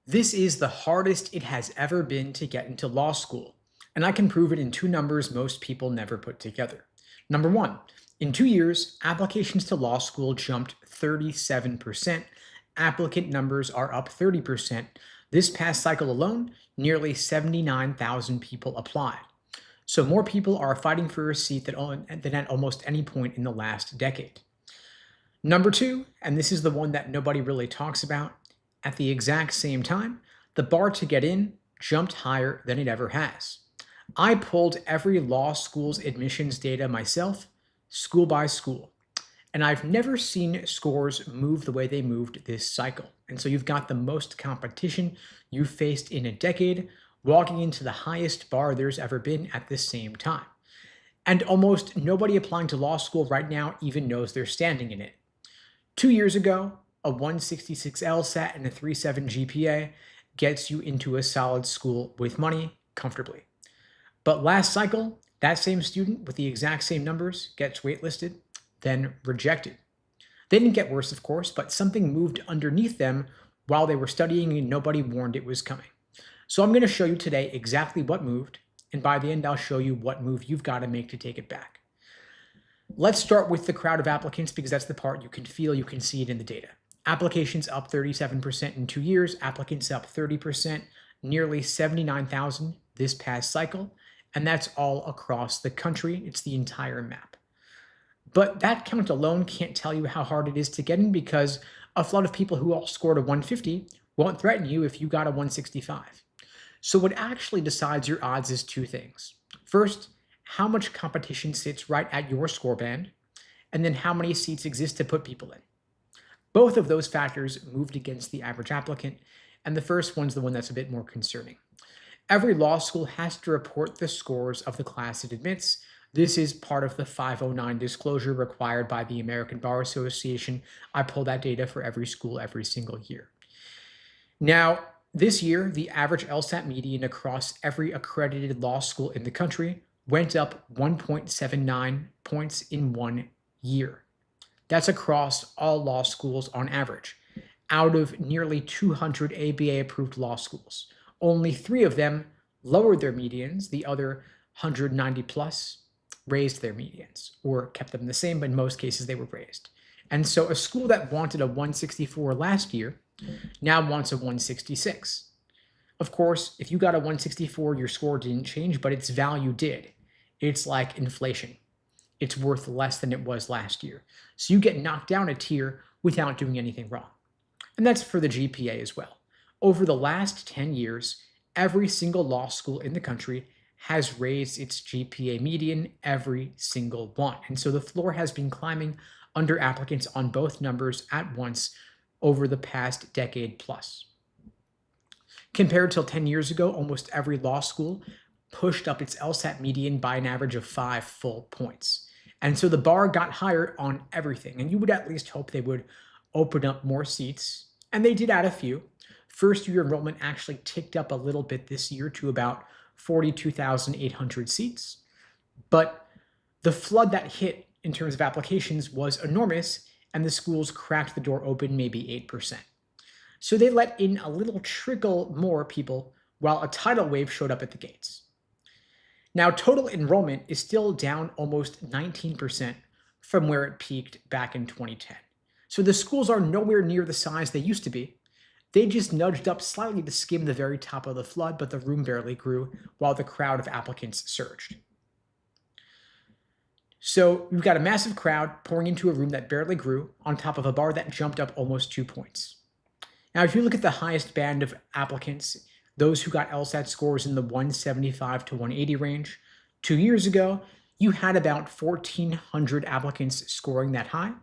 This is the hardest it has ever been to get into law school, and I can prove it in two numbers most people never put together. Number one, in 2 years, applications to law school jumped 37%. Applicant numbers are up 30%. This past cycle alone, nearly 79,000 people applied. So more people are fighting for a seat than at almost any point in the last decade. Number two, and this is the one that nobody really talks about, at the exact same time, the bar to get in jumped higher than it ever has. I pulled every law school's admissions data myself, school by school, and I've never seen scores move the way they moved this cycle. And so you've got the most competition you've faced in a decade, walking into the highest bar there's ever been at the same time. And almost nobody applying to law school right now even knows they're standing in it. 2 years ago, a 166 LSAT and a 3.7 GPA gets you into a solid school with money comfortably. But last cycle, that same student with the exact same numbers gets waitlisted, then rejected. They didn't get worse, of course, but something moved underneath them while they were studying and nobody warned it was coming. So I'm going to show you today exactly what moved, and by the end I'll show you what move you've got to make to take it back. Let's start with the crowd of applicants because that's the part you can feel, you can see it in the data. Applications up 37% in 2 years, applicants up 30%, nearly 79,000 this past cycle, and that's all across the country. It's the entire map. But that count alone can't tell you how hard it is to get in because a flood of people who all scored a 150 won't threaten you if you got a 165. So what actually decides your odds is two things. First, how much competition sits right at your score band, and then how many seats exist to put people in. Both of those factors moved against the average applicant, and the first one's the one that's a bit more concerning. Every law school has to report the scores of the class it admits. This is part of the 509 disclosure required by the American Bar Association. I pull that data for every school every single year. Now, this year, the average LSAT median across every accredited law school in the country went up 1.79 points in 1 year. That's across all law schools on average. Out of nearly 200 ABA-approved law schools, only 3 of them lowered their medians. The other 190 plus raised their medians or kept them the same, but in most cases they were raised. And so a school that wanted a 164 last year now wants a 166. Of course, if you got a 164, your score didn't change, but its value did. It's like inflation. It's worth less than it was last year. So you get knocked down a tier without doing anything wrong. And that's for the GPA as well. Over the last 10 years, every single law school in the country has raised its GPA median, every single one. And so the floor has been climbing under applicants on both numbers at once over the past decade plus. Compared to 10 years ago, almost every law school pushed up its LSAT median by an average of 5 full points. And so the bar got higher on everything, and you would at least hope they would open up more seats, and they did add a few. First year enrollment actually ticked up a little bit this year to about 42,800 seats, but the flood that hit in terms of applications was enormous, and the schools cracked the door open maybe 8%. So they let in a little trickle more people while a tidal wave showed up at the gates. Now, total enrollment is still down almost 19% from where it peaked back in 2010. So the schools are nowhere near the size they used to be. They just nudged up slightly to skim the very top of the flood, but the room barely grew while the crowd of applicants surged. So you've got a massive crowd pouring into a room that barely grew on top of a bar that jumped up almost 2 points. Now, if you look at the highest band of applicants, those who got LSAT scores in the 175 to 180 range, 2 years ago, you had about 1,400 applicants scoring that high.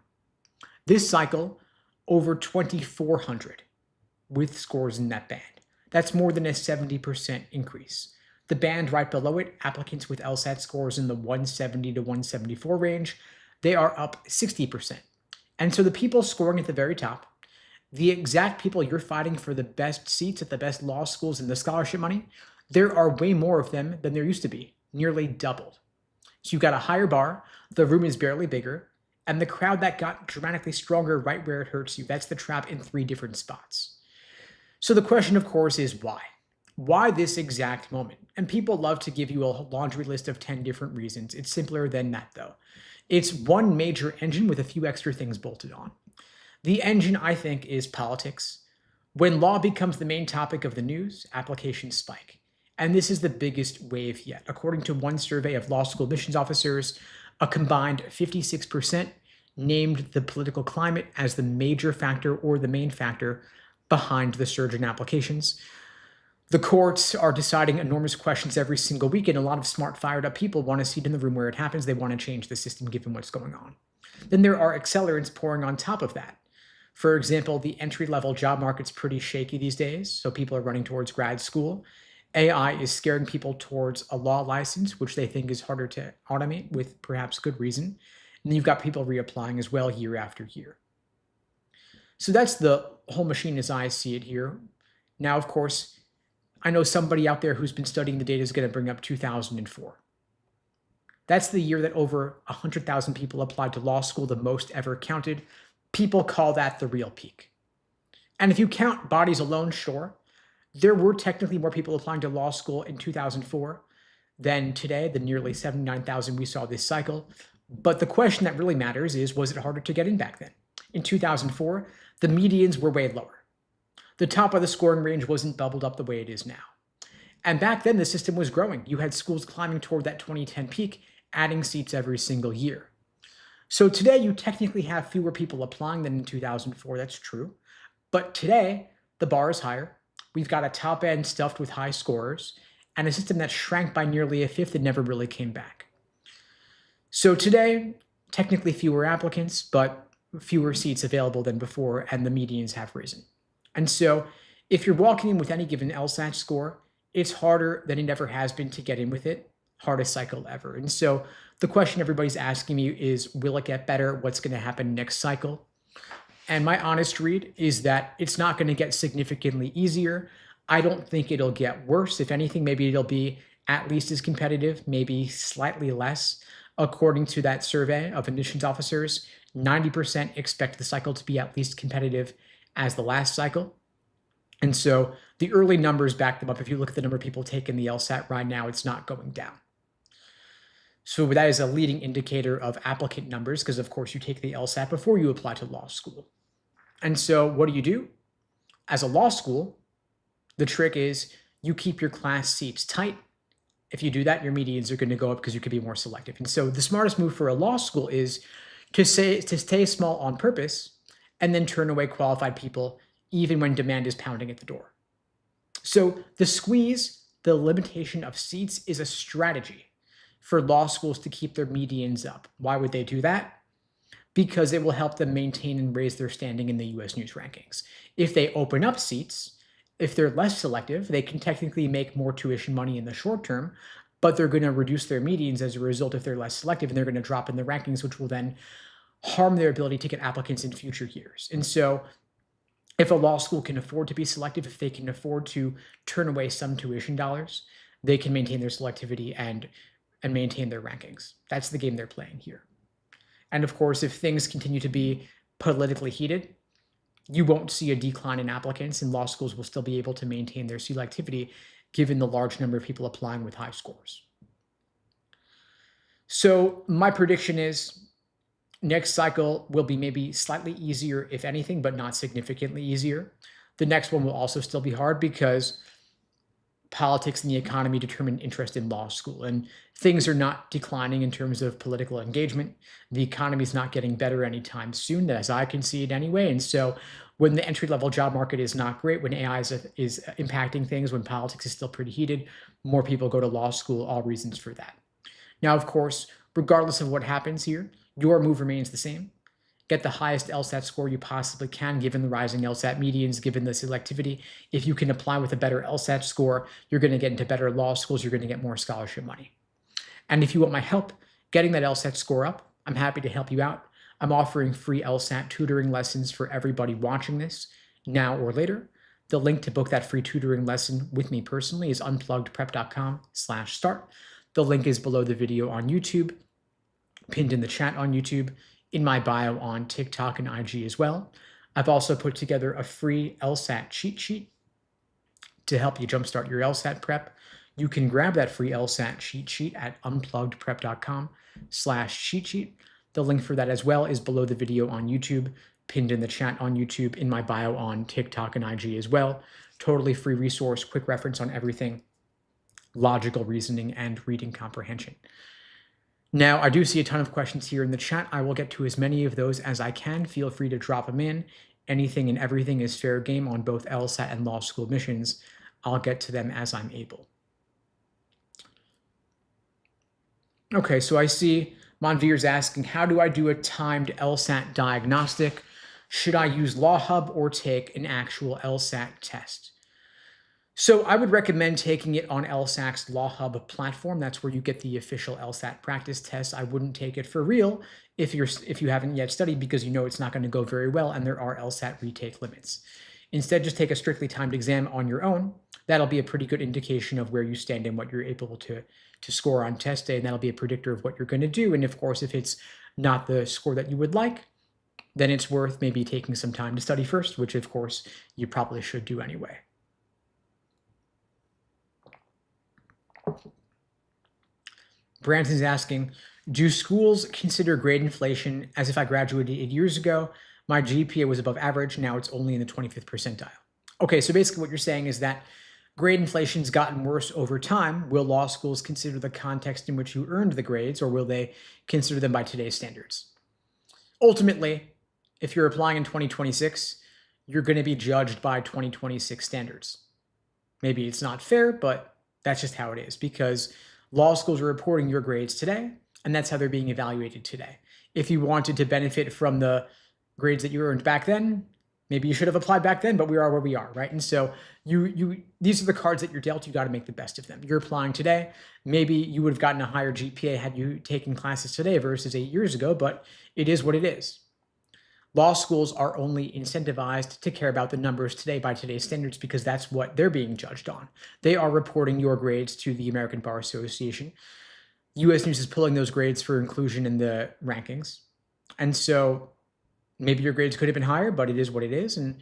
This cycle, over 2,400 with scores in that band. That's more than a 70% increase. The band right below it, applicants with LSAT scores in the 170 to 174 range, they are up 60%. And so the people scoring at the very top, the exact people you're fighting for the best seats at the best law schools and the scholarship money, there are way more of them than there used to be, nearly doubled. So you've got a higher bar, the room is barely bigger, and the crowd that got dramatically stronger right where it hurts you, that's the trap in 3 different spots. So the question, of course, is why? Why this exact moment? And people love to give you a laundry list of 10 different reasons. It's simpler than that, though. It's one major engine with a few extra things bolted on. The engine, I think, is politics. When law becomes the main topic of the news, applications spike. And this is the biggest wave yet. According to one survey of law school admissions officers, a combined 56% named the political climate as the major factor or the main factor behind the surge in applications. The courts are deciding enormous questions every single week, and a lot of smart, fired up people want to see it in the room where it happens. They want to change the system given what's going on. Then there are accelerants pouring on top of that. For example, the entry-level job market's pretty shaky these days, so people are running towards grad school. AI is scaring people towards a law license, which they think is harder to automate with perhaps good reason. And then you've got people reapplying as well year after year. So that's the whole machine as I see it here. Now, of course, I know somebody out there who's been studying the data is going to bring up 2004. That's the year that over 100,000 people applied to law school, the most ever counted. People call that the real peak. And if you count bodies alone, sure, there were technically more people applying to law school in 2004 than today, the nearly 79,000 we saw this cycle. But the question that really matters is, was it harder to get in back then? In 2004, the medians were way lower. The top of the scoring range wasn't bubbled up the way it is now. And back then, the system was growing. You had schools climbing toward that 2010 peak, adding seats every single year. So today, you technically have fewer people applying than in 2004. That's true. But today, the bar is higher. We've got a top end stuffed with high scorers and a system that shrank by nearly a fifth and never really came back. So today, technically fewer applicants, but fewer seats available than before, and the medians have risen. And so if you're walking in with any given LSAT score, it's harder than it ever has been to get in with it. Hardest cycle ever. And so the question everybody's asking me is, will it get better? What's going to happen next cycle? And my honest read is that it's not going to get significantly easier. I don't think it'll get worse. If anything, maybe it'll be at least as competitive, maybe slightly less. According to that survey of admissions officers, 90% expect the cycle to be at least competitive as the last cycle. And so the early numbers back them up. If you look at the number of people taking the LSAT right now, it's not going down. So that is a leading indicator of applicant numbers because, of course, you take the LSAT before you apply to law school. And so what do? As a law school, the trick is you keep your class seats tight. If you do that, your medians are going to go up because you can be more selective. And so the smartest move for a law school is to stay small on purpose and then turn away qualified people even when demand is pounding at the door. So the squeeze, the limitation of seats, is a strategy for law schools to keep their medians up. Why would they do that? Because it will help them maintain and raise their standing in the US News rankings. If they open up seats, if they're less selective, they can technically make more tuition money in the short term, but they're going to reduce their medians as a result if they're less selective, and they're going to drop in the rankings, which will then harm their ability to get applicants in future years. And so if a law school can afford to be selective, if they can afford to turn away some tuition dollars, they can maintain their selectivity and maintain their rankings. That's the game they're playing here. And of course, if things continue to be politically heated, you won't see a decline in applicants, and law schools will still be able to maintain their selectivity given the large number of people applying with high scores. So my prediction is next cycle will be maybe slightly easier, if anything, but not significantly easier. The next one will also still be hard because politics and the economy determine interest in law school, and things are not declining in terms of political engagement. The economy is not getting better anytime soon, as I can see it anyway. And so when the entry-level job market is not great, when AI is impacting things, when politics is still pretty heated, more people go to law school, all reasons for that. Now, of course, regardless of what happens here, your move remains the same. Get the highest LSAT score you possibly can, given the rising LSAT medians, given the selectivity. If you can apply with a better LSAT score, you're going to get into better law schools, you're going to get more scholarship money. And if you want my help getting that LSAT score up, I'm happy to help you out. I'm offering free LSAT tutoring lessons for everybody watching this, now or later. The link to book that free tutoring lesson with me personally is unpluggedprep.com/start. The link is below the video on YouTube, pinned in the chat on YouTube, in my bio on TikTok and IG as well. I've also put together a free LSAT cheat sheet to help you jumpstart your LSAT prep. You can grab that free LSAT cheat sheet at unpluggedprep.com/cheat sheet. The link for that as well is below the video on YouTube, pinned in the chat on YouTube, in my bio on TikTok and IG as well. Totally free resource, quick reference on everything, logical reasoning and reading comprehension. Now, I do see a ton of questions here in the chat. I will get to as many of those as I can. Feel free to drop them in. Anything and everything is fair game on both LSAT and law school admissions. I'll get to them as I'm able. Okay, so I see Monveer's asking, how do I do a timed LSAT diagnostic? Should I use Law Hub or take an actual LSAT test? So I would recommend taking it on LSAT's Law Hub platform. That's where you get the official LSAT practice test. I wouldn't take it for real if you haven't yet studied, because you know it's not going to go very well and there are LSAT retake limits. Instead, just take a strictly timed exam on your own. That'll be a pretty good indication of where you stand and what you're able to score on test day, and that'll be a predictor of what you're going to do. And of course, if it's not the score that you would like, then it's worth maybe taking some time to study first, which of course you probably should do anyway. Branson's asking, do schools consider grade inflation as if I graduated 8 years ago? My GPA was above average. Now it's only in the 25th percentile. Okay, so basically what you're saying is that grade inflation's gotten worse over time. Will law schools consider the context in which you earned the grades, or will they consider them by today's standards? Ultimately, if you're applying in 2026, you're going to be judged by 2026 standards. Maybe it's not fair, but that's just how it is, because law schools are reporting your grades today, and that's how they're being evaluated today. If you wanted to benefit from the grades that you earned back then, maybe you should have applied back then, but we are where we are, right? And so these are the cards that you're dealt. You got to make the best of them. You're applying today. Maybe you would have gotten a higher GPA had you taken classes today versus 8 years ago, but it is what it is. Law schools are only incentivized to care about the numbers today by today's standards, because that's what they're being judged on. They are reporting your grades to the American Bar Association. U.S. News is pulling those grades for inclusion in the rankings. And so maybe your grades could have been higher, but it is what it is. And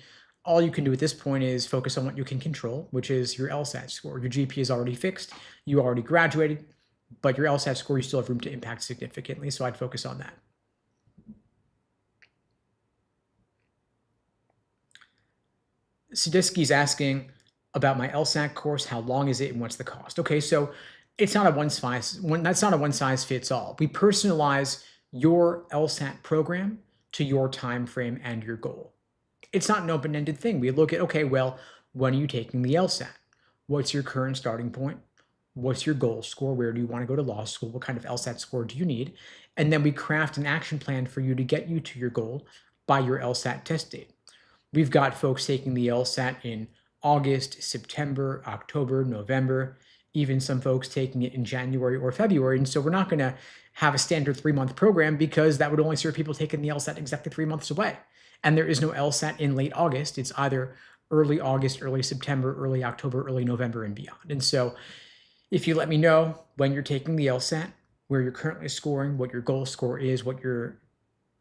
all you can do at this point is focus on what you can control, which is your LSAT score. Your GPA is already fixed. You already graduated, but your LSAT score, you still have room to impact significantly. So I'd focus on that. Sidisky's asking about my LSAT course. How long is it and what's the cost? Okay, so it's not a that's not a one size fits all. We personalize your LSAT program to your time frame and your goal. It's not an open-ended thing. We look at, okay, well, when are you taking the LSAT? What's your current starting point? What's your goal score? Where do you want to go to law school? What kind of LSAT score do you need? And then we craft an action plan for you to get you to your goal by your LSAT test date. We've got folks taking the LSAT in August, September, October, November, even some folks taking it in January or February. And so we're not going to have a standard 3-month program, because that would only serve people taking the LSAT exactly 3 months away. And there is no LSAT in late August. It's either early August, early September, early October, early November, and beyond. And so if you let me know when you're taking the LSAT, where you're currently scoring, what your goal score is, what your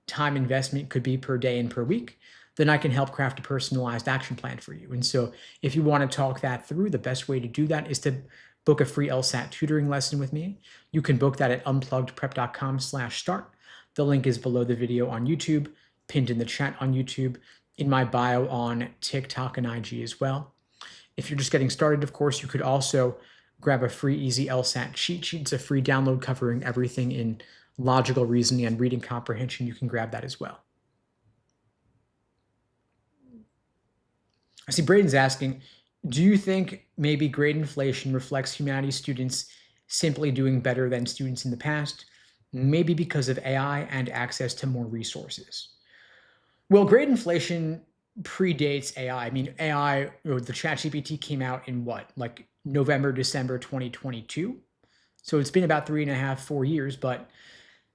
time investment could be per day and per week, then I can help craft a personalized action plan for you. And so if you want to talk that through, the best way to do that is to book a free LSAT tutoring lesson with me. You can book that at unpluggedprep.com/start. The link is below the video on YouTube, pinned in the chat on YouTube, in my bio on TikTok and IG as well. If you're just getting started, of course, you could also grab a free easy LSAT cheat sheet. It's a free download covering everything in logical reasoning and reading comprehension. You can grab that as well. I see Braden's asking, do you think maybe grade inflation reflects humanities students simply doing better than students in the past, maybe because of AI and access to more resources? Well, grade inflation predates AI. I mean, AI, the ChatGPT came out in what, like November, December 2022? So it's been about 3.5, 4 years, but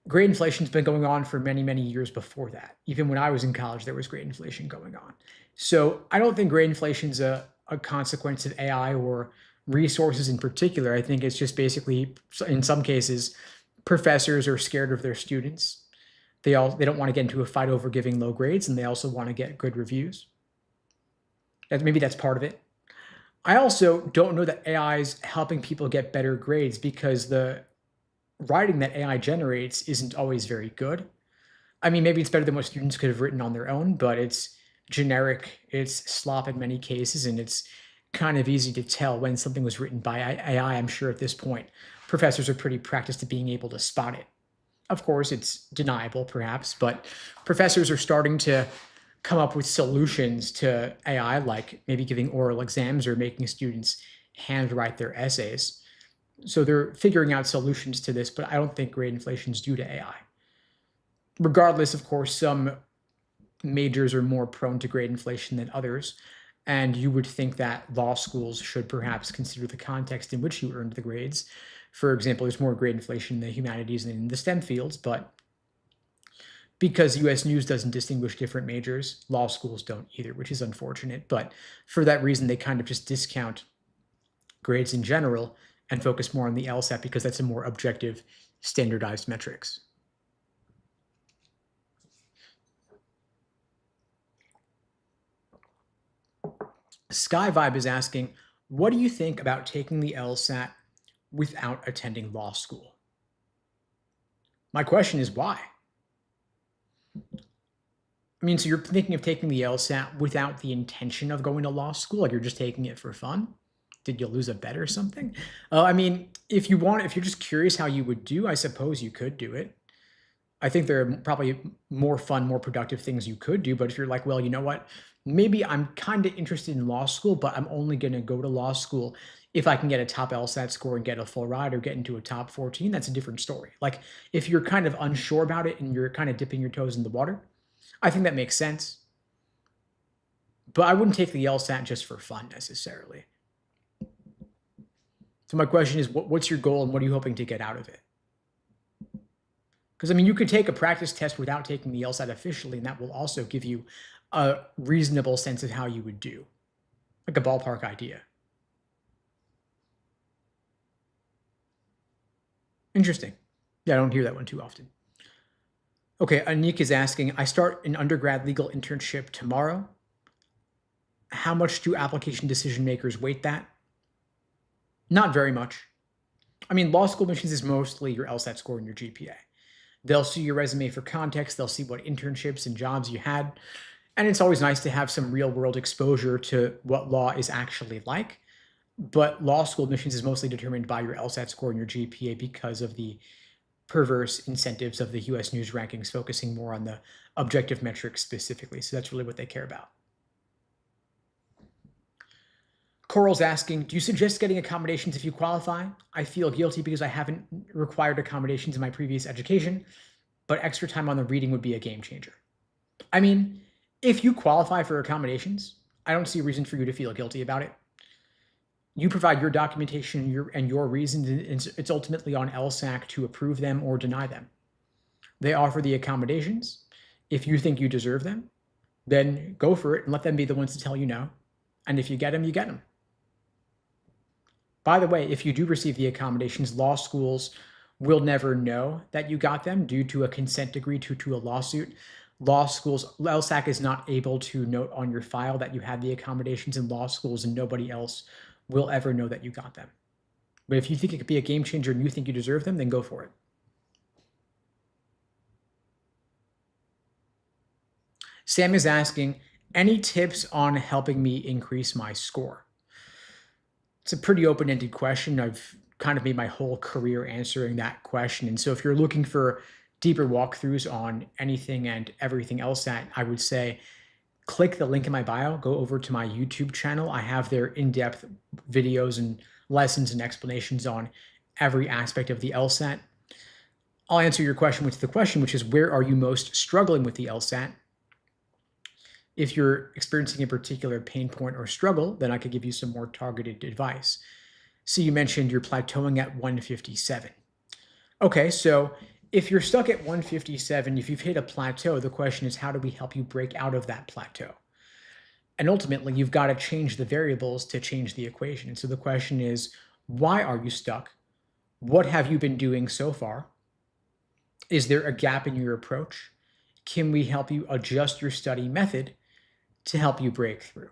grade inflation's been going on for many, many years before that. Even when I was in college, there was grade inflation going on. So I don't think grade inflation's a consequence of AI or resources in particular. I think it's just basically, in some cases, professors are scared of their students. They don't want to get into a fight over giving low grades, and they also want to get good reviews. Maybe that's part of it. I also don't know that AI is helping people get better grades because the writing that AI generates isn't always very good. I mean, maybe it's better than what students could have written on their own, but it's generic, it's slop in many cases, and it's kind of easy to tell when something was written by AI. I'm sure at this point, professors are pretty practiced at being able to spot it. Of course, it's deniable, perhaps, but professors are starting to come up with solutions to AI, like maybe giving oral exams or making students handwrite their essays. So they're figuring out solutions to this, but I don't think grade inflation is due to AI. Regardless, of course, some majors are more prone to grade inflation than others, and you would think that law schools should perhaps consider the context in which you earned the grades. For example, there's more grade inflation in the humanities than in the STEM fields, but because US News doesn't distinguish different majors, law schools don't either, which is unfortunate. But for that reason, they kind of just discount grades in general and focus more on the LSAT because that's a more objective, standardized metrics. Sky Vibe is asking, what do you think about taking the LSAT without attending law school? My question is why? I mean, so you're thinking of taking the LSAT without the intention of going to law school? Like you're just taking it for fun? Did you lose a bet or something? I mean, if you're just curious how you would do, I suppose you could do it. I think there are probably more fun, more productive things you could do. But if you're like, well, you know what? Maybe I'm kind of interested in law school, but I'm only going to go to law school if I can get a top LSAT score and get a full ride or get into a top 14. That's a different story. Like if you're kind of unsure about it and you're kind of dipping your toes in the water, I think that makes sense. But I wouldn't take the LSAT just for fun necessarily. So my question is, what's your goal and what are you hoping to get out of it? Because I mean, you could take a practice test without taking the LSAT officially, and that will also give you a reasonable sense of how you would do, like a ballpark idea. Interesting. Yeah, I don't hear that one too often. Okay, Anik is asking, I start an undergrad legal internship tomorrow. How much do application decision makers weight that? Not very much. I mean, law school admissions is mostly your LSAT score and your GPA. They'll see your resume for context. They'll see what internships and jobs you had. And it's always nice to have some real world exposure to what law is actually like. But law school admissions is mostly determined by your LSAT score and your GPA because of the perverse incentives of the US News rankings, focusing more on the objective metrics specifically. So that's really what they care about. Coral's asking, do you suggest getting accommodations if you qualify? I feel guilty because I haven't required accommodations in my previous education, but extra time on the reading would be a game changer. I mean, if you qualify for accommodations, I don't see a reason for you to feel guilty about it. You provide your documentation and your reasons, and it's ultimately on LSAC to approve them or deny them. They offer the accommodations. If you think you deserve them, then go for it and let them be the ones to tell you no. And if you get them, you get them. By the way, if you do receive the accommodations, law schools will never know that you got them due to a consent decree to a lawsuit. Law schools, LSAC is not able to note on your file that you had the accommodations in law schools, and nobody else will ever know that you got them. But if you think it could be a game changer and you think you deserve them, then go for it. Sam is asking, any tips on helping me increase my score? It's a pretty open-ended question. I've kind of made my whole career answering that question. And so if you're looking for deeper walkthroughs on anything and everything else, that I would say click the link in my bio, go over to my YouTube channel. I have their in-depth videos and lessons and explanations on every aspect of the LSAT. I'll answer your question with the question, which is, where are you most struggling with the LSAT? If you're experiencing a particular pain point or struggle, then I could give you some more targeted advice. So you mentioned you're plateauing at 157. Okay, so if you're stuck at 157, if you've hit a plateau, the question is, how do we help you break out of that plateau? And ultimately, you've got to change the variables to change the equation. And so the question is, why are you stuck? What have you been doing so far? Is there a gap in your approach? Can we help you adjust your study method to help you break through?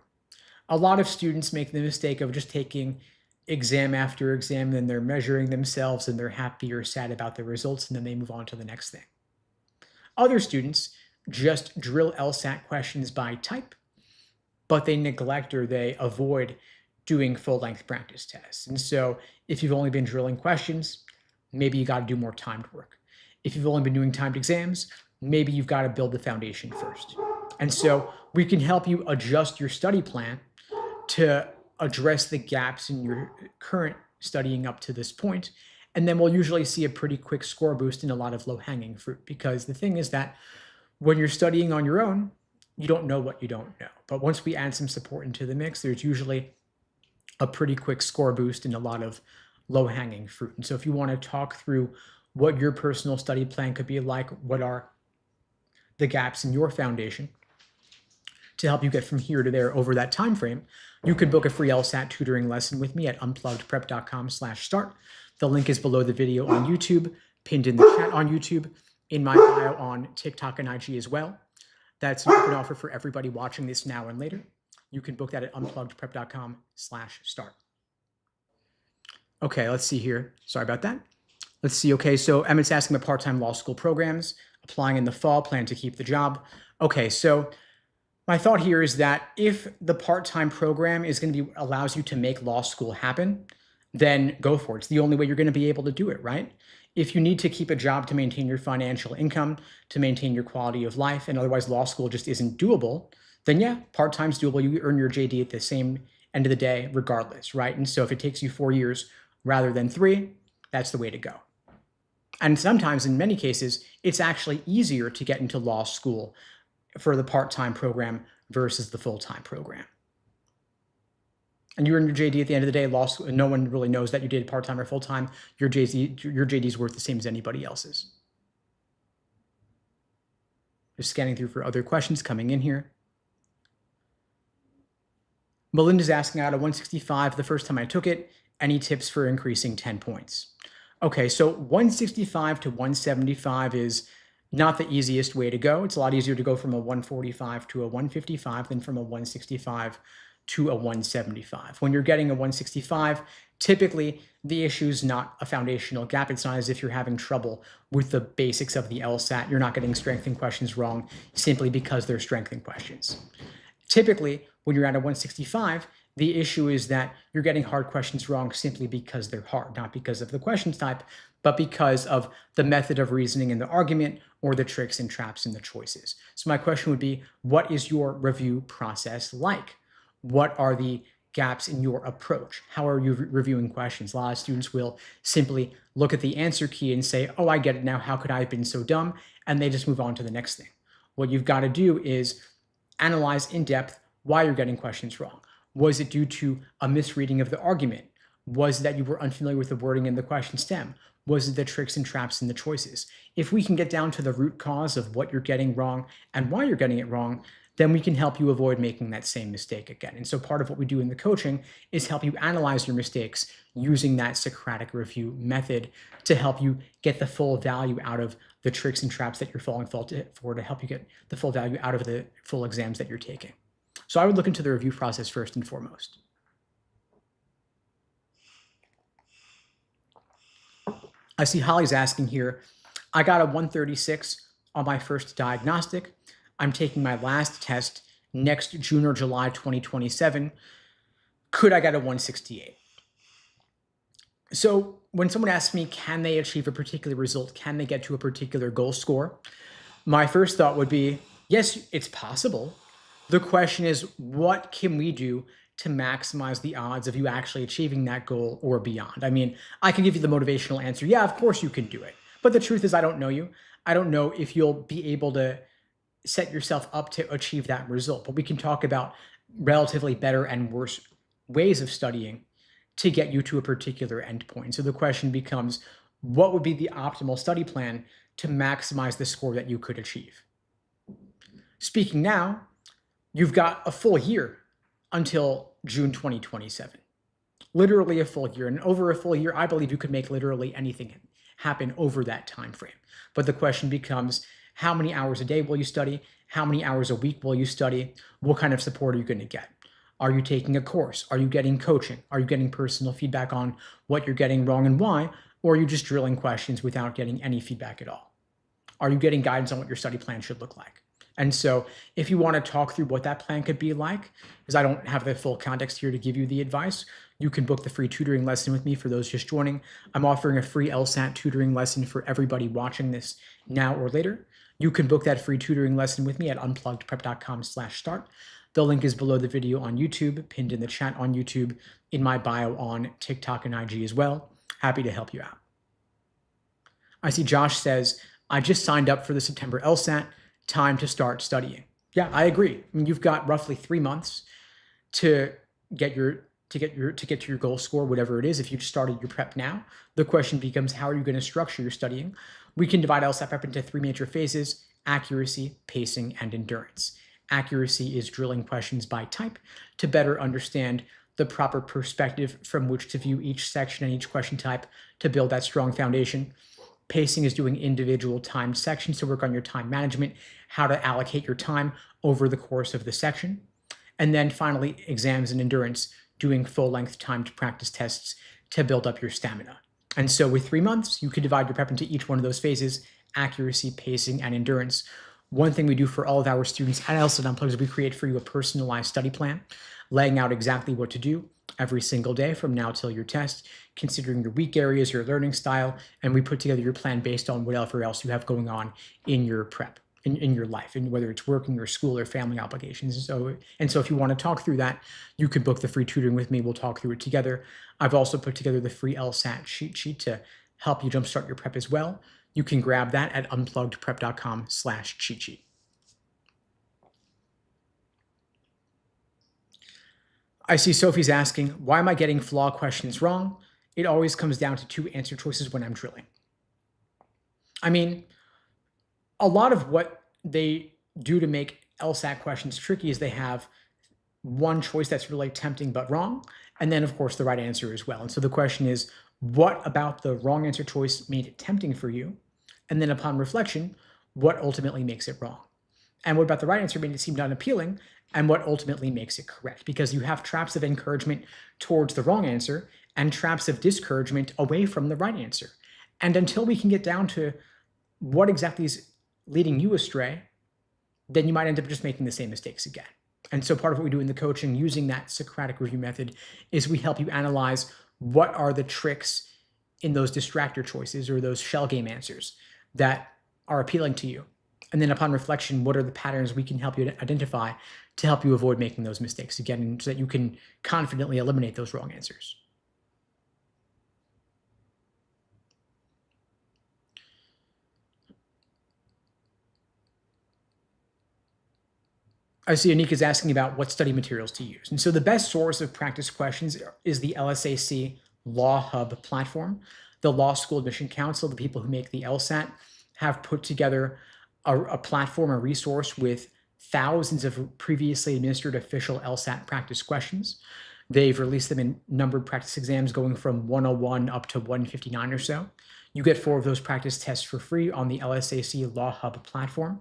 A lot of students make the mistake of just taking exam after exam, and then they're measuring themselves and they're happy or sad about the results, and then they move on to the next thing. Other students just drill LSAT questions by type, but they neglect or they avoid doing full-length practice tests. And so if you've only been drilling questions, maybe you got to do more timed work. If you've only been doing timed exams, maybe you've got to build the foundation first. And so we can help you adjust your study plan to address the gaps in your current studying up to this point. And then we'll usually see a pretty quick score boost and a lot of low-hanging fruit, because the thing is that when you're studying on your own, you don't know what you don't know. But once we add some support into the mix, there's usually a pretty quick score boost and a lot of low-hanging fruit. And so if you want to talk through what your personal study plan could be like, what are the gaps in your foundation to help you get from here to there over that time frame, you can book a free LSAT tutoring lesson with me at unpluggedprep.com/start. The link is below the video on YouTube, pinned in the chat on YouTube, in my bio on TikTok and IG as well. That's an open offer for everybody watching this now and later. You can book that at unpluggedprep.com/start. Okay, let's see here. Sorry about that. Let's see. Okay, so Emmett's asking about part-time law school programs, applying in the fall, plan to keep the job. Okay, so my thought here is that if the part-time program is going to be allows you to make law school happen, then go for it. It's the only way you're going to be able to do it, right? If you need to keep a job to maintain your financial income, to maintain your quality of life, and otherwise law school just isn't doable, then yeah, part-time's doable. You earn your JD at the same end of the day regardless, right? And so if it takes you 4 years rather than 3, that's the way to go. And sometimes, in many cases, it's actually easier to get into law school for the part-time program versus the full-time program. And you earn your JD at the end of the day, law school, no one really knows that you did part-time or full-time. Your JD is worth the same as anybody else's. Just scanning through for other questions coming in here. Melinda's asking, out of 165 the first time I took it, any tips for increasing 10 points? Okay, so 165 to 175 is not the easiest way to go. It's a lot easier to go from a 145 to a 155 than from a 165 to a 175. When you're getting a 165, typically the issue is not a foundational gap. It's not as if you're having trouble with the basics of the LSAT. You're not getting strengthening questions wrong simply because they're strengthening questions. Typically, when you're at a 165, the issue is that you're getting hard questions wrong simply because they're hard, not because of the question type, but because of the method of reasoning in the argument or the tricks and traps in the choices. So my question would be, what is your review process like? What are the gaps in your approach? How are you reviewing questions? A lot of students will simply look at the answer key and say, oh, I get it now. How could I have been so dumb? And they just move on to the next thing. What you've got to do is analyze in depth why you're getting questions wrong. Was it due to a misreading of the argument? Was it that you were unfamiliar with the wording in the question stem? Was it the tricks and traps in the choices? If we can get down to the root cause of what you're getting wrong and why you're getting it wrong, then we can help you avoid making that same mistake again. And so part of what we do in the coaching is help you analyze your mistakes using that Socratic review method to help you get the full value out of the tricks and traps that you're falling for, to help you get the full value out of the full exams that you're taking. So I would look into the review process first and foremost. I see Holly's asking here, I got a 136 on my first diagnostic. I'm taking my last test next June or July 2027. Could I get a 168? So when someone asks me, can they achieve a particular result? Can they get to a particular goal score? My first thought would be, yes, it's possible. The question is, what can we do to maximize the odds of you actually achieving that goal or beyond? I mean, I can give you the motivational answer. Yeah, of course you can do it. But the truth is, I don't know you. I don't know if you'll be able to set yourself up to achieve that result. But we can talk about relatively better and worse ways of studying to get you to a particular endpoint. So the question becomes, what would be the optimal study plan to maximize the score that you could achieve? Speaking now, you've got a full year until June 2027. Literally a full year. And over a full year, I believe you could make literally anything happen over that time frame. But the question becomes, how many hours a day will you study? How many hours a week will you study? What kind of support are you going to get? Are you taking a course? Are you getting coaching? Are you getting personal feedback on what you're getting wrong and why? Or are you just drilling questions without getting any feedback at all? Are you getting guidance on what your study plan should look like? And so if you want to talk through what that plan could be like, because I don't have the full context here to give you the advice, you can book the free tutoring lesson with me for those just joining. I'm offering a free LSAT tutoring lesson for everybody watching this now or later. You can book that free tutoring lesson with me at unpluggedprep.com/start. The link is below the video on YouTube, pinned in the chat on YouTube, in my bio on TikTok and IG as well. Happy to help you out. I see Josh says, I just signed up for the September LSAT, time to start studying. Yeah, I agree. I mean, you've got roughly 3 months to get to your goal score, whatever it is. If you've started your prep now, the question becomes, how are you going to structure your studying? We can divide LSAT prep into 3 major phases: accuracy, pacing, and endurance. Accuracy is drilling questions by type to better understand the proper perspective from which to view each section and each question type to build that strong foundation. Pacing is doing individual timed sections to work on your time management, how to allocate your time over the course of the section. And then finally, exams and endurance, doing full-length timed practice tests to build up your stamina. And so with 3 months, you could divide your prep into each one of those phases: accuracy, pacing, and endurance. One thing we do for all of our students at LSAT Unplugged is we create for you a personalized study plan, laying out exactly what to do every single day from now till your test, considering your weak areas, your learning style, and we put together your plan based on whatever else you have going on in your prep, in your life, and whether it's working or school or family obligations. And so if you want to talk through that, you can book the free tutoring with me. We'll talk through it together. I've also put together the free LSAT cheat sheet to help you jumpstart your prep as well. You can grab that at unpluggedprep.com/cheat sheet. I see Sophie's asking, why am I getting flaw questions wrong? It always comes down to 2 answer choices when I'm drilling. I mean, a lot of what they do to make LSAT questions tricky is they have one choice that's really tempting but wrong, and then of course the right answer as well. And so the question is, what about the wrong answer choice made it tempting for you? And then upon reflection, what ultimately makes it wrong? And what about the right answer made it seem unappealing, and what ultimately makes it correct? Because you have traps of encouragement towards the wrong answer and traps of discouragement away from the right answer. And until we can get down to what exactly is leading you astray, then you might end up just making the same mistakes again. And so part of what we do in the coaching using that Socratic review method is we help you analyze what are the tricks in those distractor choices or those shell game answers that are appealing to you. And then upon reflection, what are the patterns we can help you identify to help you avoid making those mistakes again, so that you can confidently eliminate those wrong answers. I see Anika's asking about what study materials to use. And so the best source of practice questions is the LSAC Law Hub platform. The Law School Admission Council, the people who make the LSAT, have put together a platform, a resource with thousands of previously administered official LSAT practice questions. They've released them in numbered practice exams going from 101 up to 159 or so. You get 4 of those practice tests for free on the LSAC Law Hub platform.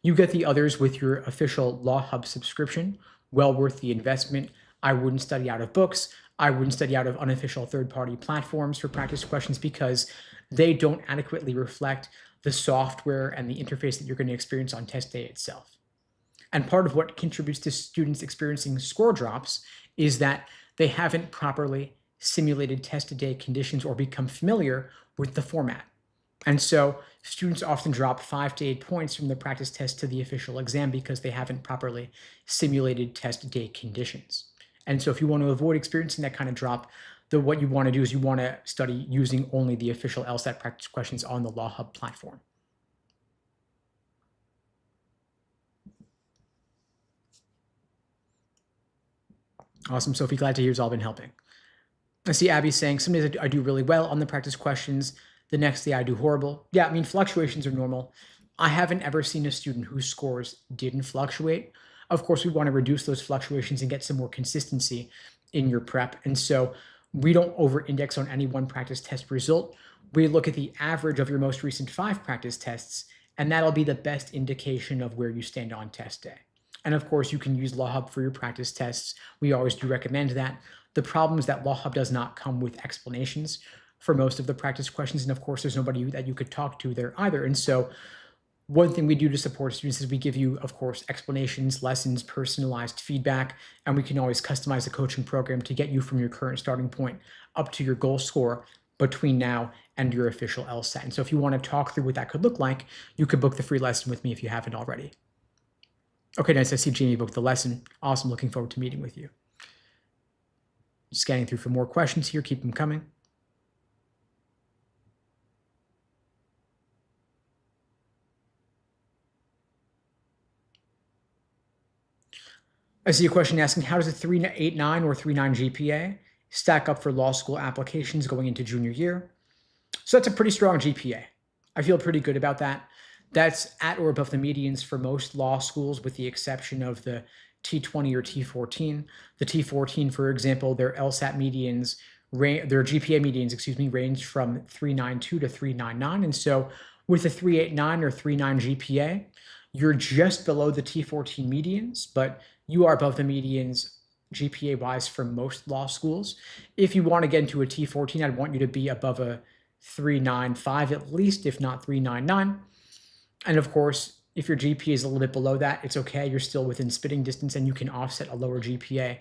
You get the others with your official Law Hub subscription, well worth the investment. I wouldn't study out of books. I wouldn't study out of unofficial third-party platforms for practice questions because they don't adequately reflect the software and the interface that you're going to experience on test day itself. And part of what contributes to students experiencing score drops is that they haven't properly simulated test day conditions or become familiar with the format. And so students often drop 5 to 8 points from the practice test to the official exam because they haven't properly simulated test day conditions. And so if you want to avoid experiencing that kind of drop, what you want to do is you want to study using only the official LSAT practice questions on the Law Hub platform. Awesome, Sophie. Glad to hear it's all been helping. I see Abby saying, some days I do really well on the practice questions. The next day I do horrible. Yeah, I mean, fluctuations are normal. I haven't ever seen a student whose scores didn't fluctuate. Of course, we want to reduce those fluctuations and get some more consistency in your prep. And so we don't over-index on any one practice test result. We look at the average of your most recent 5 practice tests, and that'll be the best indication of where you stand on test day. And of course, you can use LawHub for your practice tests. We always do recommend that. The problem is that LawHub does not come with explanations for most of the practice questions. And of course, there's nobody that you could talk to there either. And so one thing we do to support students is we give you, of course, explanations, lessons, personalized feedback, and we can always customize the coaching program to get you from your current starting point up to your goal score between now and your official LSAT. And so if you want to talk through what that could look like, you could book the free lesson with me if you haven't already. Okay, nice. I see Jamie booked the lesson. Awesome. Looking forward to meeting with you. Scanning through for more questions here. Keep them coming. I see a question asking, how does a 3.89 or 3.9 GPA stack up for law school applications going into junior year? So that's a pretty strong GPA. I feel pretty good about that. That's at or above the medians for most law schools, with the exception of the T20 or T14. The T14, for example, their LSAT medians, their GPA medians, range from 3.92 to 3.99. And so with a 3.89 or 3.9 GPA, you're just below the T14 medians, but you are above the medians GPA-wise for most law schools. If you want to get into a T14, I'd want you to be above a 3.95 at least, if not 3.99. And of course, if your GPA is a little bit below that, it's okay. You're still within spitting distance, and you can offset a lower GPA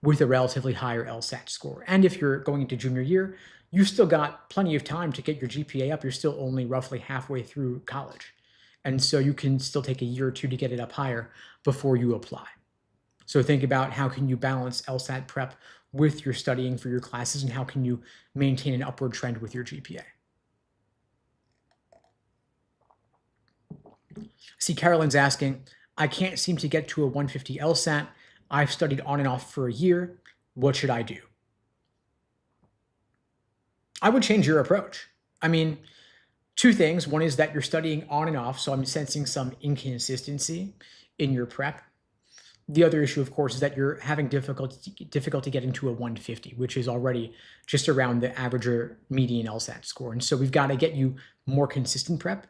with a relatively higher LSAT score. And if you're going into junior year, you still got plenty of time to get your GPA up. You're still only roughly halfway through college. And so you can still take a year or two to get it up higher before you apply. So think about how can you balance LSAT prep with your studying for your classes, and how can you maintain an upward trend with your GPA. See, Carolyn's asking, I can't seem to get to a 150 LSAT. I've studied on and off for a year. What should I do? I would change your approach. I mean, two things. One is that you're studying on and off, so I'm sensing some inconsistency in your prep. The other issue, of course, is that you're having difficulty getting to a 150, which is already just around the average or median LSAT score. And so we've got to get you more consistent prep.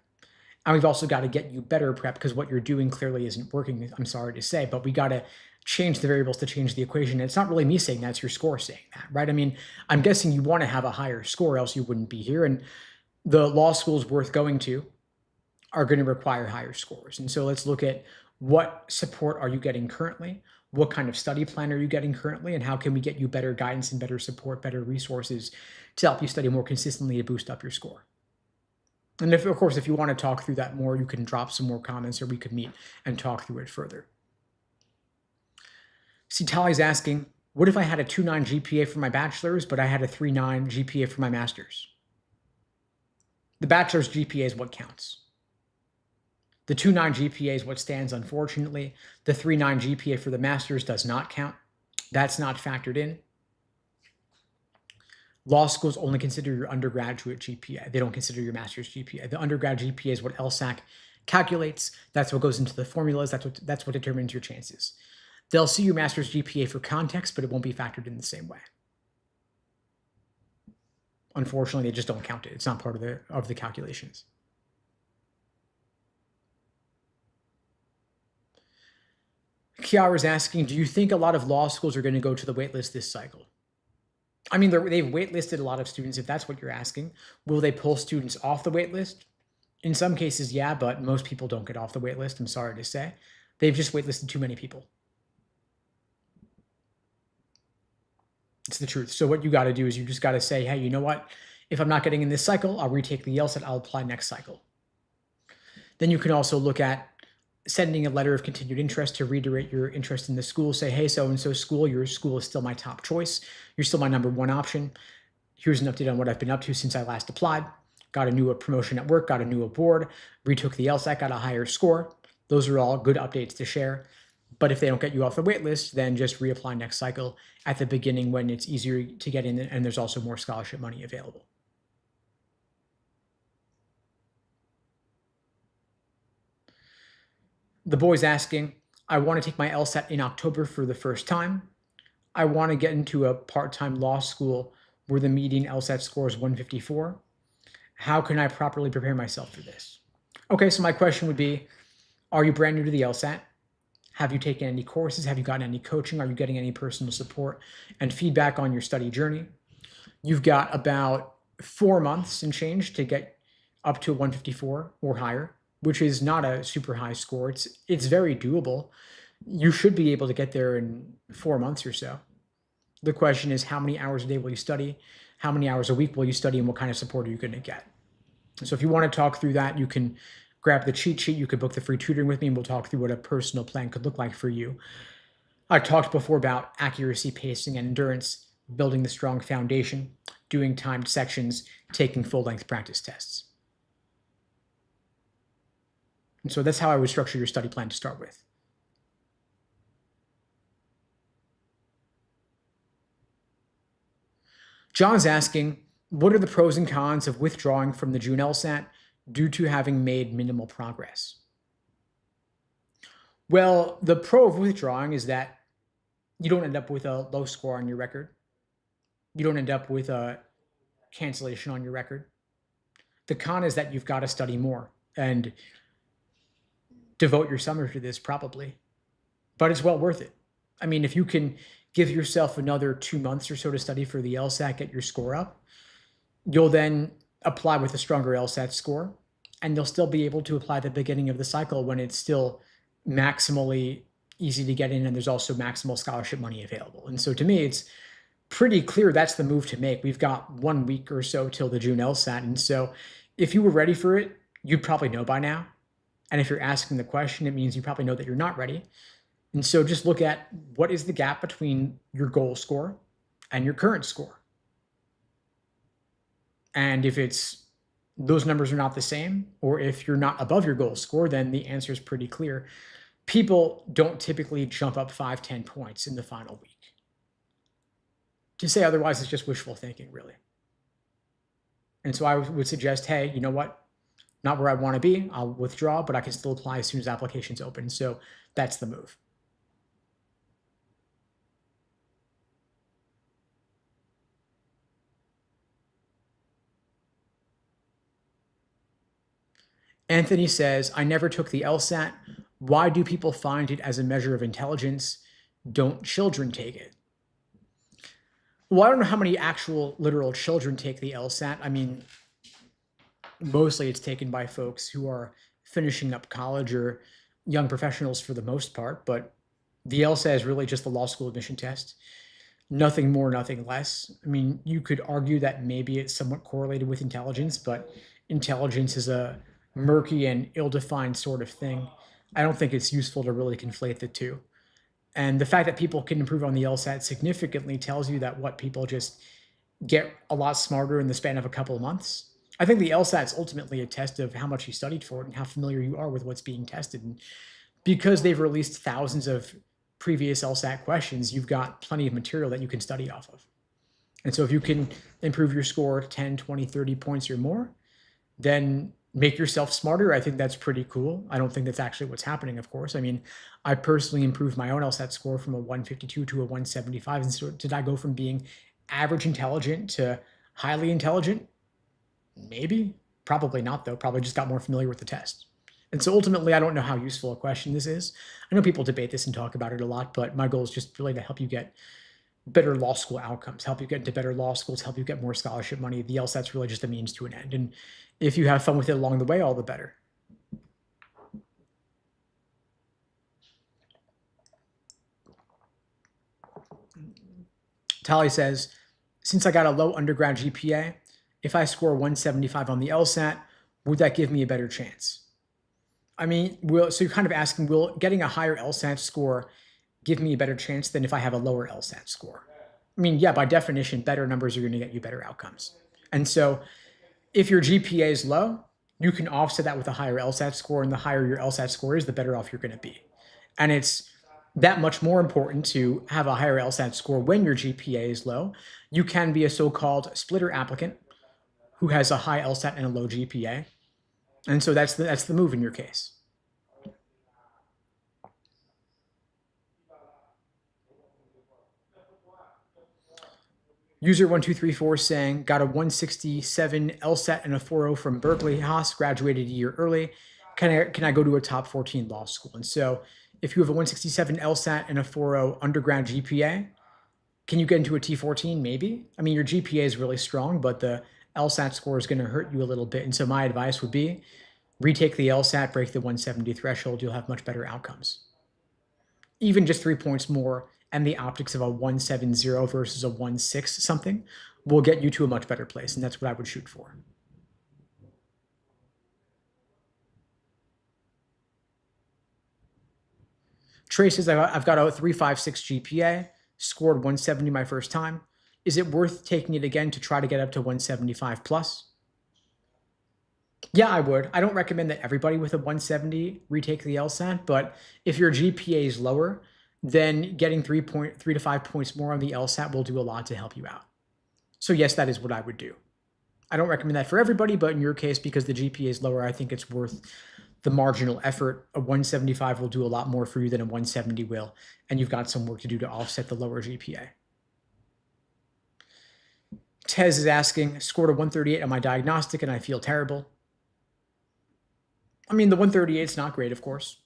And we've also got to get you better prep, because what you're doing clearly isn't working, I'm sorry to say, but we got to change the variables to change the equation. And it's not really me saying that, it's your score saying that, right? I mean, I'm guessing you want to have a higher score, else you wouldn't be here. And the law schools worth going to are going to require higher scores. And so let's look at what support are you getting currently? What kind of study plan are you getting currently? And how can we get you better guidance and better support, better resources to help you study more consistently to boost up your score? And if, of course, if you want to talk through that more, you can drop some more comments, or we could meet and talk through it further. See, Tali's asking, what if I had a 2.9 GPA for my bachelor's, but I had a 3.9 GPA for my master's? The bachelor's GPA is what counts. The 2.9 GPA is what stands, unfortunately. The 3.9 GPA for the master's does not count. That's not factored in. Law schools only consider your undergraduate GPA. They don't consider your master's GPA. The undergrad GPA is what LSAC calculates. That's what goes into the formulas. That's what determines your chances. They'll see your master's GPA for context, but it won't be factored in the same way. Unfortunately, they just don't count it. It's not part of the calculations. Kiara's asking, do you think a lot of law schools are going to go to the waitlist this cycle? I mean, they've waitlisted a lot of students, if that's what you're asking. Will they pull students off the waitlist? In some cases, yeah, but most people don't get off the waitlist, I'm sorry to say. They've just waitlisted too many people. It's the truth. So what you got to do is you just got to say, hey, you know what? If I'm not getting in this cycle, I'll retake the LSAT, I'll apply next cycle. Then you can also look at sending a letter of continued interest to reiterate your interest in the school. Say, hey, so-and-so school, your school is still my top choice. You're still my number one option. Here's an update on what I've been up to since I last applied. Got a new promotion at work, got a new award, retook the LSAT, got a higher score. Those are all good updates to share. But if they don't get you off the wait list, then just reapply next cycle at the beginning when it's easier to get in, and there's also more scholarship money available. The boy's asking, I want to take my LSAT in October for the first time. I want to get into a part-time law school where the median LSAT score is 154. How can I properly prepare myself for this? Okay, so my question would be, are you brand new to the LSAT? Have you taken any courses? Have you gotten any coaching? Are you getting any personal support and feedback on your study journey? You've got about 4 months and change to get up to a 154 or higher, which is not a super high score. It's very doable. You should be able to get there in 4 months or so. The question is, how many hours a day will you study? How many hours a week will you study, and what kind of support are you going to get? So if you want to talk through that, you can grab the cheat sheet. You could book the free tutoring with me, and we'll talk through what a personal plan could look like for you. I talked before about accuracy, pacing, and endurance, building the strong foundation, doing timed sections, taking full-length practice tests. And so that's how I would structure your study plan to start with. John's asking, what are the pros and cons of withdrawing from the June LSAT due to having made minimal progress? Well, the pro of withdrawing is that you don't end up with a low score on your record. You don't end up with a cancellation on your record. The con is that you've got to study more and devote your summer to this probably, but it's well worth it. I mean, if you can give yourself another 2 months or so to study for the LSAT, get your score up, you'll then apply with a stronger LSAT score, and you'll still be able to apply at the beginning of the cycle when it's still maximally easy to get in and there's also maximal scholarship money available. And so to me, it's pretty clear that's the move to make. We've got 1 week or so till the June LSAT. And so if you were ready for it, you'd probably know by now. And if you're asking the question, it means you probably know that you're not ready. And so just look at what is the gap between your goal score and your current score. And if those numbers are not the same, or if you're not above your goal score, then the answer is pretty clear. People don't typically jump up 5-10 points in the final week. To say otherwise is just wishful thinking, really. And so I would suggest, hey, you know what? Not where I want to be. I'll withdraw, but I can still apply as soon as applications open. So that's the move. Anthony says, I never took the LSAT. Why do people find it as a measure of intelligence? Don't children take it? Well, I don't know how many actual literal children take the LSAT. I mean, mostly it's taken by folks who are finishing up college or young professionals for the most part, but the LSAT is really just the law school admission test. Nothing more, nothing less. I mean, you could argue that maybe it's somewhat correlated with intelligence, but intelligence is a murky and ill-defined sort of thing. I don't think it's useful to really conflate the two. And the fact that people can improve on the LSAT significantly tells you that what people just get a lot smarter in the span of a couple of months. I think the LSAT is ultimately a test of how much you studied for it and how familiar you are with what's being tested. And because they've released thousands of previous LSAT questions, you've got plenty of material that you can study off of. And so if you can improve your score 10, 20, 30 points or more, then make yourself smarter. I think that's pretty cool. I don't think that's actually what's happening, of course. I mean, I personally improved my own LSAT score from a 152 to a 175. And so did I go from being average intelligent to highly intelligent? Maybe. Probably not, though. Probably just got more familiar with the test. And so ultimately, I don't know how useful a question this is. I know people debate this and talk about it a lot, but my goal is just really to help you get better law school outcomes, help you get into better law schools, help you get more scholarship money. The LSAT's really just a means to an end. And if you have fun with it along the way, all the better. Tali says, since I got a low undergrad GPA, if I score 175 on the LSAT, would that give me a better chance? I mean, so you're kind of asking, will getting a higher LSAT score give me a better chance than if I have a lower LSAT score? I mean, yeah, by definition, better numbers are going to get you better outcomes. And so if your GPA is low, you can offset that with a higher LSAT score, and the higher your LSAT score is, the better off you're going to be. And it's that much more important to have a higher LSAT score when your GPA is low. You can be a so-called splitter applicant who has a high LSAT and a low GPA. And so that's the move in your case. User 1234 saying, got a 167 LSAT and a 4.0 from Berkeley. Haas graduated a year early. Can I go to a top 14 law school? And so If you have a 167 LSAT and a 4.0 undergrad GPA, can you get into a T14? Maybe. I mean, your GPA is really strong, but the LSAT score is going to hurt you a little bit. And so my advice would be retake the LSAT, break the 170 threshold. You'll have much better outcomes. Even just 3 points more and the optics of a 170 versus a 1.6 something will get you to a much better place. And that's what I would shoot for. Trey says, I've got a 3.56 GPA, scored 170 my first time. Is it worth taking it again to try to get up to 175 plus? Yeah, I would. I don't recommend that everybody with a 170 retake the LSAT, but if your GPA is lower, then getting 3 to 5 points more on the LSAT will do a lot to help you out. So yes, that is what I would do. I don't recommend that for everybody, but in your case, because the GPA is lower, I think it's worth the marginal effort. A 175 will do a lot more for you than a 170 will, and you've got some work to do to offset the lower GPA. Tez is asking, scored a 138 on my diagnostic and I feel terrible. I mean, the 138 is not great, of course,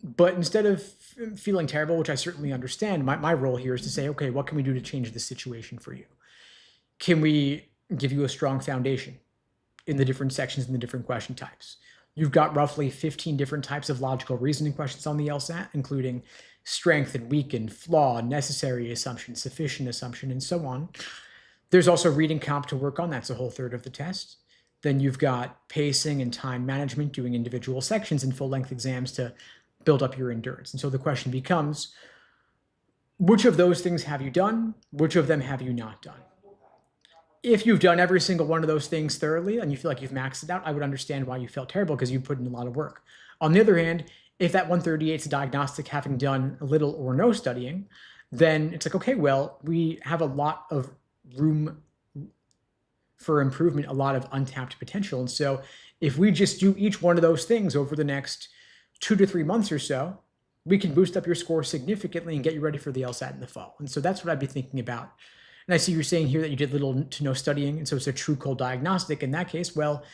but instead of feeling terrible, which I certainly understand, my role here is to say, okay, what can we do to change the situation for you? Can we give you a strong foundation in the different sections and the different question types? You've got roughly 15 different types of logical reasoning questions on the LSAT, including strength and weaken, flaw, necessary assumption, sufficient assumption, and so on. There's also reading comp to work on. That's a whole third of the test. Then you've got pacing and time management, doing individual sections and full-length exams to build up your endurance. And so the question becomes, which of those things have you done? Which of them have you not done? If you've done every single one of those things thoroughly and you feel like you've maxed it out, I would understand why you felt terrible because you put in a lot of work. On the other hand, if that 138 is a diagnostic having done little or no studying, then it's like, okay, well, we have a lot of room for improvement, a lot of untapped potential. And so if we just do each one of those things over the next 2 to 3 months or so, we can boost up your score significantly and get you ready for the LSAT in the fall. And so that's what I'd be thinking about. And I see you're saying here that you did little to no studying, and so it's a true cold diagnostic. In that case, well,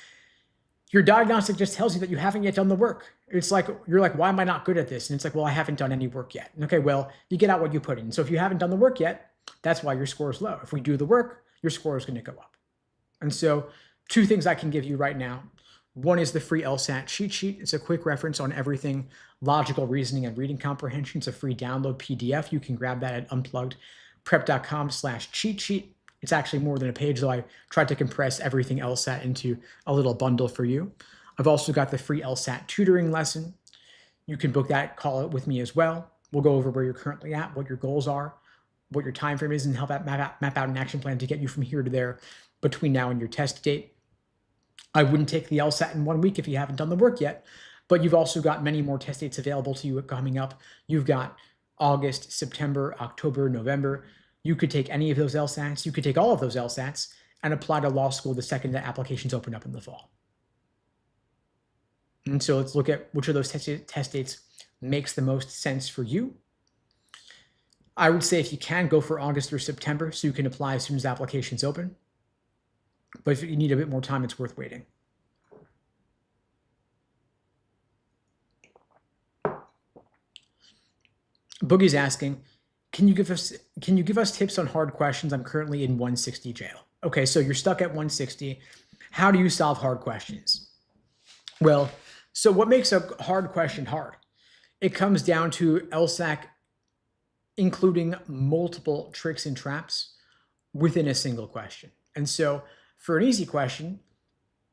your diagnostic just tells you that you haven't yet done the work. It's like, you're like, why am I not good at this? And it's like, well, I haven't done any work yet. Okay, well, you get out what you put in. So if you haven't done the work yet, that's why your score is low. If we do the work, your score is going to go up. And so 2 things I can give you right now. One is the free LSAT cheat sheet. It's a quick reference on everything logical reasoning and reading comprehension. It's a free download PDF. You can grab that at unpluggedprep.com/cheat sheet. It's actually more than a page, though I tried to compress everything LSAT into a little bundle for you. I've also got the free LSAT tutoring lesson. You can book that, call it with me as well. We'll go over where you're currently at, what your goals are, what your time frame is, and help map out an action plan to get you from here to there between now and your test date. I wouldn't take the LSAT in 1 week if you haven't done the work yet, but you've also got many more test dates available to you coming up. You've got August, September, October, November. You could take any of those LSATs. You could take all of those LSATs and apply to law school the second that applications open up in the fall. And so let's look at which of those test dates makes the most sense for you. I would say if you can, go for August or September so you can apply as soon as applications open. But if you need a bit more time, it's worth waiting. Boogie's asking, can you give us tips on hard questions? I'm currently in 160 jail. Okay, so you're stuck at 160. How do you solve hard questions? Well, so what makes a hard question hard? It comes down to LSAC including multiple tricks and traps within a single question. And so for an easy question,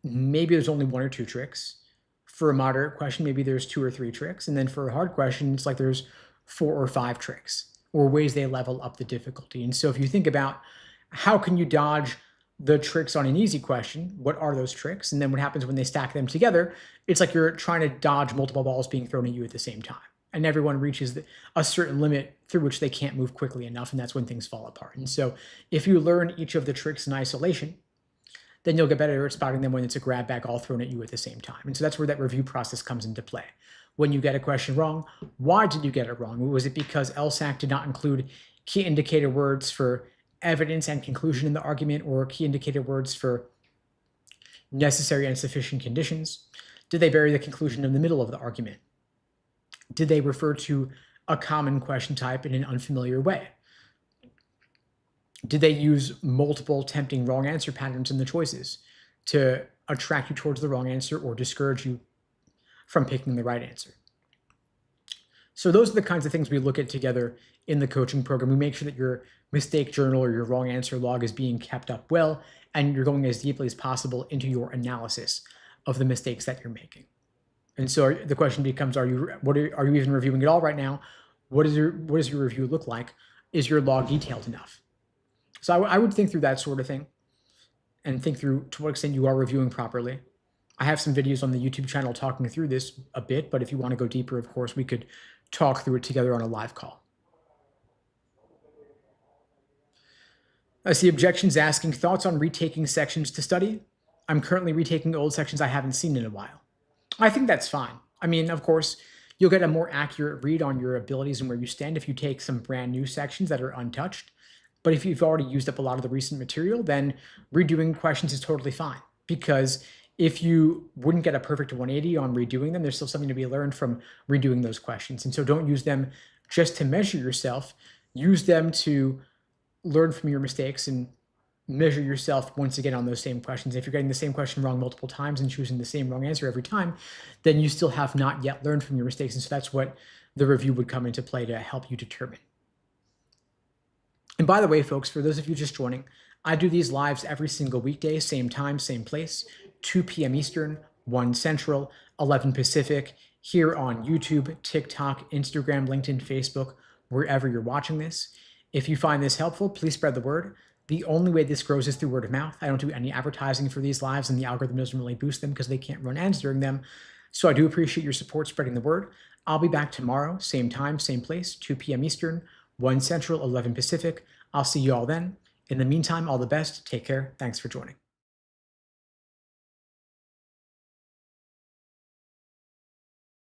maybe there's only 1 or 2 tricks. For a moderate question, maybe there's 2 or 3 tricks. And then for a hard question, it's like there's 4 or 5 tricks or ways they level up the difficulty. And so if you think about how can you dodge the tricks on an easy question, what are those tricks? And then what happens when they stack them together? It's like you're trying to dodge multiple balls being thrown at you at the same time. And everyone reaches a certain limit through which they can't move quickly enough, and that's when things fall apart. And so if you learn each of the tricks in isolation, then you'll get better at spotting them when it's a grab bag all thrown at you at the same time. And so that's where that review process comes into play. When you get a question wrong, why did you get it wrong? Was it because LSAC did not include key indicator words for evidence and conclusion in the argument, or key indicator words for necessary and sufficient conditions? Did they bury the conclusion in the middle of the argument? Did they refer to a common question type in an unfamiliar way? Did they use multiple tempting wrong answer patterns in the choices to attract you towards the wrong answer or discourage you from picking the right answer? So those are the kinds of things we look at together in the coaching program. We make sure that your mistake journal or your wrong answer log is being kept up well, and you're going as deeply as possible into your analysis of the mistakes that you're making. And so the question becomes, are you even reviewing it all right now? What does your review look like? Is your log detailed enough? So I would think through that sort of thing and think through to what extent you are reviewing properly. I have some videos on the YouTube channel talking through this a bit, but if you want to go deeper, of course, we could talk through it together on a live call. I see objections asking thoughts on retaking sections to study. I'm currently retaking old sections I haven't seen in a while. I think that's fine. I mean, of course, you'll get a more accurate read on your abilities and where you stand if you take some brand new sections that are untouched. But if you've already used up a lot of the recent material, then redoing questions is totally fine. Because if you wouldn't get a perfect 180 on redoing them, there's still something to be learned from redoing those questions. And so don't use them just to measure yourself. Use them to learn from your mistakes and measure yourself once again on those same questions. If you're getting the same question wrong multiple times and choosing the same wrong answer every time, then you still have not yet learned from your mistakes. And so that's what the review would come into play to help you determine. And by the way, folks, for those of you just joining, I do these lives every single weekday, same time, same place, 2 p.m. Eastern, 1 Central, 11 Pacific, here on YouTube, TikTok, Instagram, LinkedIn, Facebook, wherever you're watching this. If you find this helpful, please spread the word. The only way this grows is through word of mouth. I don't do any advertising for these lives, and the algorithm doesn't really boost them because they can't run ads during them. So I do appreciate your support spreading the word. I'll be back tomorrow, same time, same place, 2 p.m. Eastern, 1 Central, 11 Pacific. I'll see you all then. In the meantime, all the best. Take care. Thanks for joining.